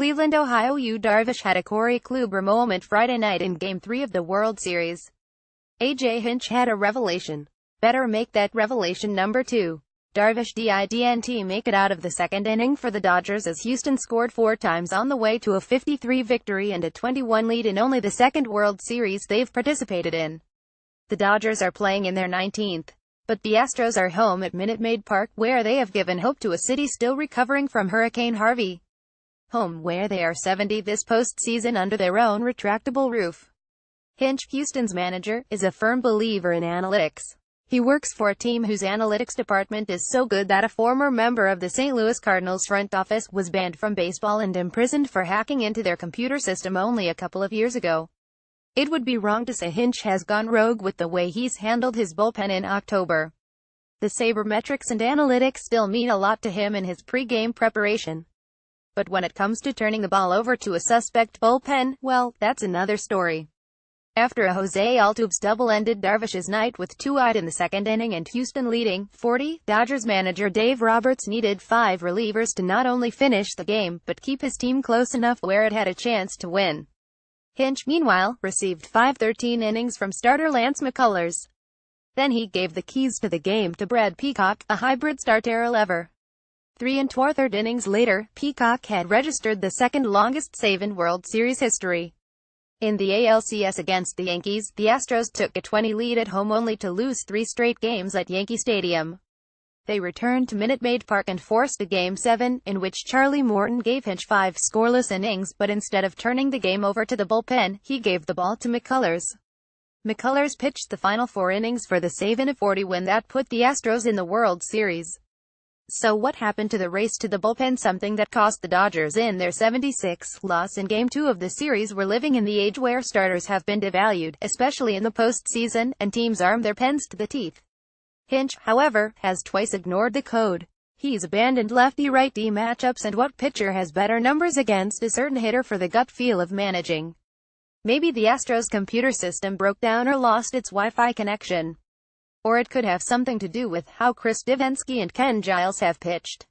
Cleveland, Ohio. Darvish had a Corey Kluber moment Friday night in Game 3 of the World Series. A.J. Hinch had a revelation. Better make that revelation number 2. Darvish didn't make it out of the second inning for the Dodgers as Houston scored 4 times on the way to a 53 victory and a 21 lead in only the second World Series they've participated in. The Dodgers are playing in their 19th. But the Astros are home at Minute Maid Park, where they have given hope to a city still recovering from Hurricane Harvey. Home where they are 70 this postseason under their own retractable roof. Hinch, Houston's manager, is a firm believer in analytics. He works for a team whose analytics department is so good that a former member of the St. Louis Cardinals front office was banned from baseball and imprisoned for hacking into their computer system only a couple of years ago. It would be wrong to say Hinch has gone rogue with the way he's handled his bullpen in October. The sabermetrics and analytics still mean a lot to him in his pre-game preparation. But when it comes to turning the ball over to a suspect bullpen, well, that's another story. After a Jose Altuve's double ended Darvish's night with 2 out in the second inning and Houston leading 40, Dodgers manager Dave Roberts needed 5 relievers to not only finish the game, but keep his team close enough where it had a chance to win. Hinch, meanwhile, received 13 innings from starter Lance McCullers. Then he gave the keys to the game to Brad Peacock, a hybrid starter reliever. 3 1/4 innings later, Peacock had registered the second longest save in World Series history. In the ALCS against the Yankees, the Astros took a 20 lead at home only to lose 3 straight games at Yankee Stadium. They returned to Minute Maid Park and forced a Game 7, in which Charlie Morton gave Hinch 5 scoreless innings, but instead of turning the game over to the bullpen, he gave the ball to McCullers. McCullers pitched the final 4 innings for the save in a 40 win that put the Astros in the World Series. So what happened to the race to the bullpen? Something that cost the Dodgers in their 76th loss in Game 2 of the series. We're living in the age where starters have been devalued, especially in the postseason, and teams arm their pens to the teeth. Hinch, however, has twice ignored the code. He's abandoned lefty-righty matchups, and what pitcher has better numbers against a certain hitter for the gut feel of managing? Maybe the Astros' computer system broke down or lost its Wi-Fi connection. Or it could have something to do with how Chris Devenski and Ken Giles have pitched.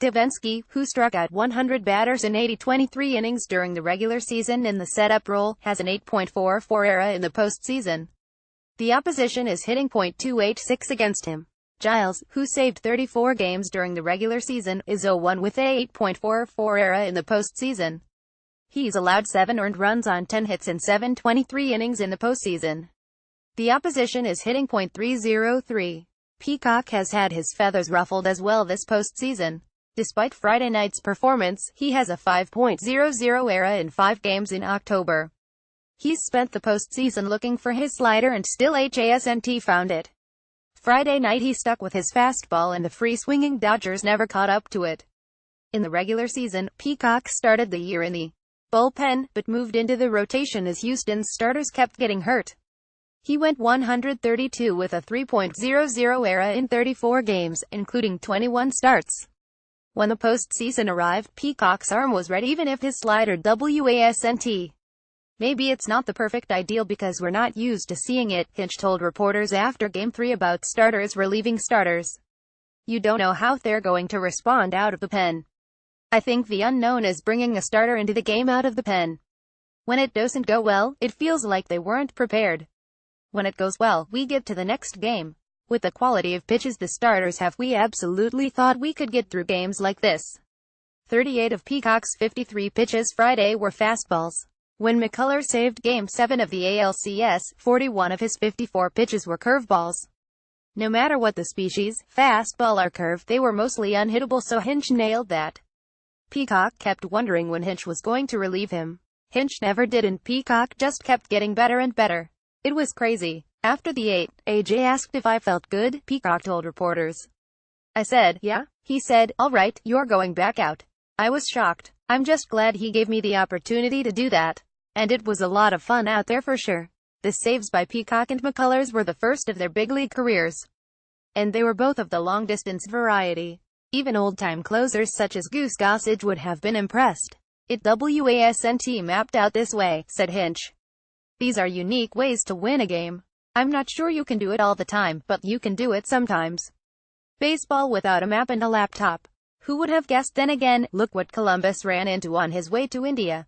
Devenski, who struck out 100 batters in 23 innings during the regular season in the setup role, has an 8.44 ERA in the postseason. The opposition is hitting .286 against him. Giles, who saved 34 games during the regular season, is 0-1 with a 8.44 ERA in the postseason. He's allowed 7 earned runs on 10 hits in 723 innings in the postseason. The opposition is hitting .303. Peacock has had his feathers ruffled as well this postseason. Despite Friday night's performance, he has a 5.00 ERA in 5 games in October. He's spent the postseason looking for his slider and still hasn't found it. Friday night he stuck with his fastball and the free-swinging Dodgers never caught up to it. In the regular season, Peacock started the year in the bullpen, but moved into the rotation as Houston's starters kept getting hurt. He went 132 with a 3.00 ERA in 34 games, including 21 starts. When the postseason arrived, Peacock's arm was ready even if his slider wasn't. Maybe it's not the perfect ideal because we're not used to seeing it, Hinch told reporters after Game 3 about starters relieving starters. You don't know how they're going to respond out of the pen. I think the unknown is bringing a starter into the game out of the pen. When it doesn't go well, it feels like they weren't prepared. When it goes well, we get to the next game. With the quality of pitches the starters have, we absolutely thought we could get through games like this. 38 of Peacock's 53 pitches Friday were fastballs. When McCullers saved Game 7 of the ALCS, 41 of his 54 pitches were curveballs. No matter what the species, fastball or curve, they were mostly unhittable, so Hinch nailed that. Peacock kept wondering when Hinch was going to relieve him. Hinch never did, and Peacock just kept getting better and better. It was crazy. After the 8, AJ asked if I felt good, Peacock told reporters. I said, yeah. He said, all right, you're going back out. I was shocked. I'm just glad he gave me the opportunity to do that. And it was a lot of fun out there for sure. The saves by Peacock and McCullers were the first of their big league careers. And they were both of the long-distance variety. Even old-time closers such as Goose Gossage would have been impressed. It wasn't mapped out this way, said Hinch. These are unique ways to win a game. I'm not sure you can do it all the time, but you can do it sometimes. Baseball without a map and a laptop. Who would have guessed? Then again, look what Columbus ran into on his way to India.